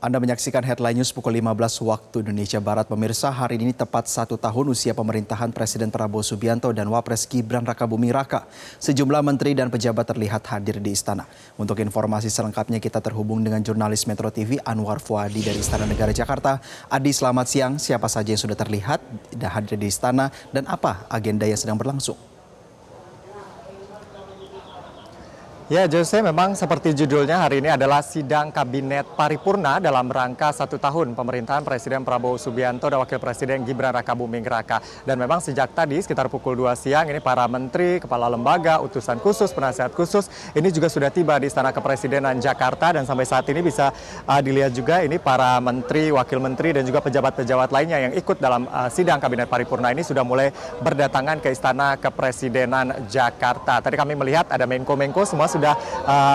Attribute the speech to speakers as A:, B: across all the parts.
A: Anda menyaksikan Headline News pukul 15 waktu Indonesia Barat. Pemirsa, hari ini tepat 1 tahun usia pemerintahan Presiden Prabowo Subianto dan Wapres Gibran Rakabuming Raka. Sejumlah menteri dan pejabat terlihat hadir di istana. Untuk informasi selengkapnya kita terhubung dengan jurnalis Metro TV Anwar Fuadi dari Istana Negara Jakarta. Adi, selamat siang. Siapa saja yang sudah terlihat dan hadir di istana dan apa agenda yang sedang berlangsung?
B: Ya, Jose, memang seperti judulnya hari ini adalah sidang kabinet paripurna dalam rangka 1 tahun pemerintahan Presiden Prabowo Subianto dan Wakil Presiden Gibran Rakabuming Raka. Dan memang sejak tadi sekitar pukul 2 siang ini para menteri, kepala lembaga, utusan khusus, penasihat khusus ini juga sudah tiba di Istana Kepresidenan Jakarta, dan sampai saat ini bisa dilihat juga ini para menteri, wakil menteri dan juga pejabat-pejabat lainnya yang ikut dalam sidang kabinet paripurna ini sudah mulai berdatangan ke Istana Kepresidenan Jakarta. Tadi kami melihat ada Menko-Menko semua sudah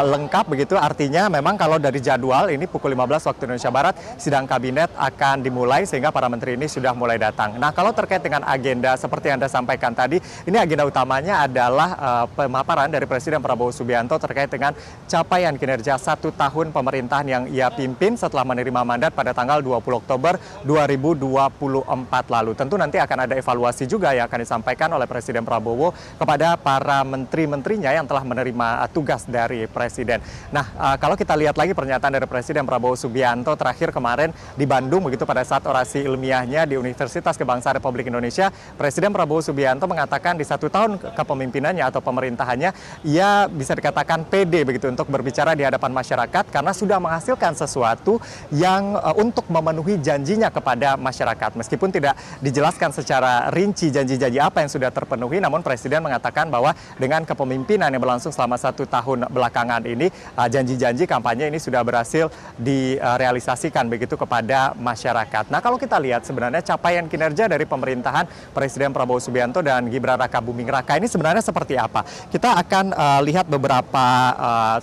B: lengkap begitu, artinya memang kalau dari jadwal ini pukul 15 waktu Indonesia Barat sidang kabinet akan dimulai sehingga para menteri ini sudah mulai datang. Nah, kalau terkait dengan agenda seperti yang Anda sampaikan tadi, ini agenda utamanya adalah pemaparan dari Presiden Prabowo Subianto terkait dengan capaian kinerja 1 tahun pemerintahan yang ia pimpin setelah menerima mandat pada tanggal 20 Oktober 2024 lalu. Tentu nanti akan ada evaluasi juga yang akan disampaikan oleh Presiden Prabowo kepada para menteri-menterinya yang telah menerima tugas dari Presiden. Nah, kalau kita lihat lagi pernyataan dari Presiden Prabowo Subianto terakhir kemarin di Bandung begitu pada saat orasi ilmiahnya di Universitas Kebangsaan Republik Indonesia, Presiden Prabowo Subianto mengatakan di 1 tahun kepemimpinannya atau pemerintahannya, ia bisa dikatakan pede begitu untuk berbicara di hadapan masyarakat karena sudah menghasilkan sesuatu yang untuk memenuhi janjinya kepada masyarakat. Meskipun tidak dijelaskan secara rinci janji-janji apa yang sudah terpenuhi, namun Presiden mengatakan bahwa dengan kepemimpinan yang berlangsung selama 1 tahun belakangan ini, janji-janji kampanye ini sudah berhasil direalisasikan begitu kepada masyarakat. Nah, kalau kita lihat sebenarnya capaian kinerja dari pemerintahan Presiden Prabowo Subianto dan Gibran Rakabuming Raka ini sebenarnya seperti apa? Kita akan lihat beberapa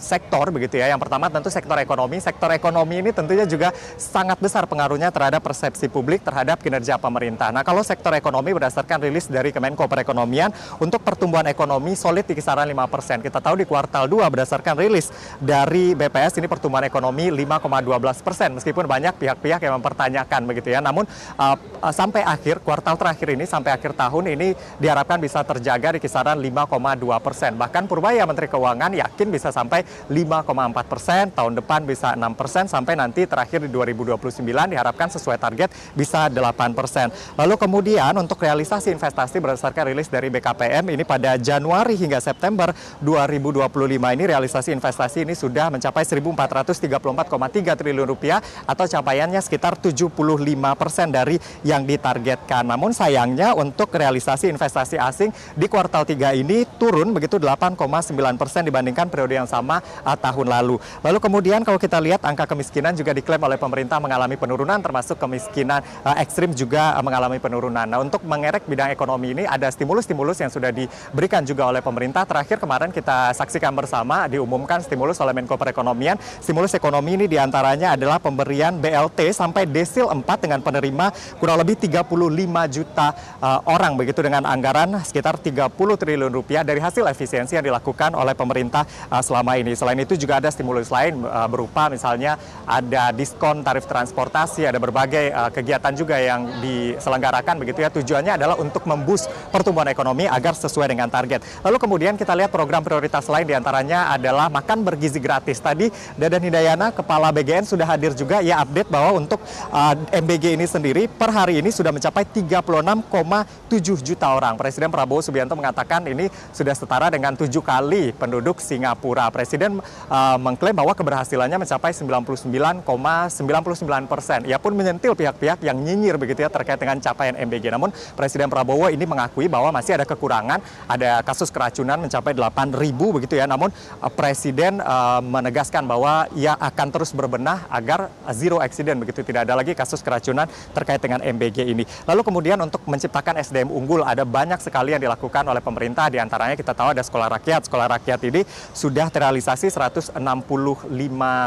B: sektor begitu ya. Yang pertama tentu sektor ekonomi. Sektor ekonomi ini tentunya juga sangat besar pengaruhnya terhadap persepsi publik terhadap kinerja pemerintah. Nah, kalau sektor ekonomi berdasarkan rilis dari Kemenko Perekonomian, untuk pertumbuhan ekonomi solid di kisaran 5%. Kita tahu di kuartal 2 berdasarkan rilis dari BPS ini pertumbuhan ekonomi 5,12%, meskipun banyak pihak-pihak yang mempertanyakan begitu ya. Namun sampai akhir kuartal terakhir ini, sampai akhir tahun ini diharapkan bisa terjaga di kisaran 5,2%. Bahkan Purbaya Menteri Keuangan yakin bisa sampai 5,4%, tahun depan bisa 6%, sampai nanti terakhir di 2029 diharapkan sesuai target bisa 8%. Lalu kemudian untuk realisasi investasi berdasarkan rilis dari BKPM ini pada Januari hingga September 2025 ini realisasi investasi ini sudah mencapai 1.434,3 triliun rupiah atau capaiannya sekitar 75% dari yang ditargetkan. Namun sayangnya untuk realisasi investasi asing di kuartal 3 ini turun begitu 8,9% dibandingkan periode yang sama tahun lalu. Lalu kemudian kalau kita lihat angka kemiskinan juga diklaim oleh pemerintah mengalami penurunan, termasuk kemiskinan ekstrim juga mengalami penurunan. Nah, untuk mengerek bidang ekonomi ini ada stimulus-stimulus yang sudah diberikan juga oleh pemerintah. Terakhir kemarin kita saksikan bersama diumumkan stimulus oleh Menko Perekonomian. Stimulus ekonomi ini diantaranya adalah pemberian BLT sampai desil 4 dengan penerima kurang lebih 35 juta orang begitu dengan anggaran sekitar 30 triliun rupiah dari hasil efisiensi yang dilakukan oleh pemerintah selama ini. Selain itu juga ada stimulus lain berupa misalnya ada diskon tarif transportasi, ada berbagai kegiatan juga yang diselenggarakan begitu ya. Tujuannya adalah untuk memboost pertumbuhan ekonomi agar sesuai dengan target. Lalu kemudian kita lihat program prioritas lain diantaranya adalah makan bergizi gratis. Tadi Dadan Hidayana, Kepala BGN sudah hadir juga. Ia update bahwa untuk MBG ini sendiri per hari ini sudah mencapai 36,7 juta orang. Presiden Prabowo Subianto mengatakan ini sudah setara dengan 7 kali penduduk Singapura. Presiden mengklaim bahwa keberhasilannya mencapai 99,99%. Ia pun menyentil pihak-pihak yang nyinyir begitu ya terkait dengan capaian MBG. Namun Presiden Prabowo ini mengakui bahwa masih ada kekurangan, ada kasus keracunan mencapai 8.000 begitu ya. Namun Presiden menegaskan bahwa ia akan terus berbenah agar zero accident begitu, tidak ada lagi kasus keracunan terkait dengan MBG ini. Lalu kemudian untuk menciptakan SDM unggul ada banyak sekali yang dilakukan oleh pemerintah, diantaranya kita tahu ada sekolah rakyat. Sekolah rakyat ini sudah terrealisasi 165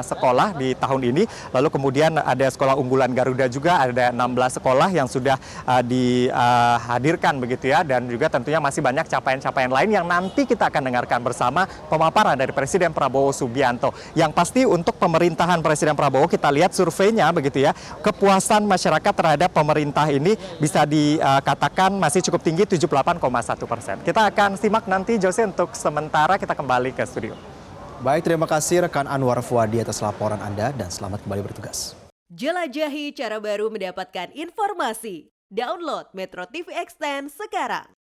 B: sekolah di tahun ini. Lalu kemudian ada sekolah unggulan Garuda juga, ada 16 sekolah yang sudah dihadirkan begitu ya, dan juga tentunya masih banyak capaian-capaian lain yang nanti kita akan dengarkan bersama pemaparan dari Presiden Prabowo Subianto. Yang pasti untuk pemerintahan Presiden Prabowo, kita lihat surveinya begitu ya, kepuasan masyarakat terhadap pemerintah ini bisa dikatakan masih cukup tinggi, 78,1%. Kita akan simak nanti, Jose. Untuk sementara kita kembali ke studio.
A: Baik, terima kasih rekan Anwar Fuadi atas laporan Anda dan selamat kembali bertugas.
C: Jelajahi cara baru mendapatkan informasi. Download Metro TV Extend sekarang.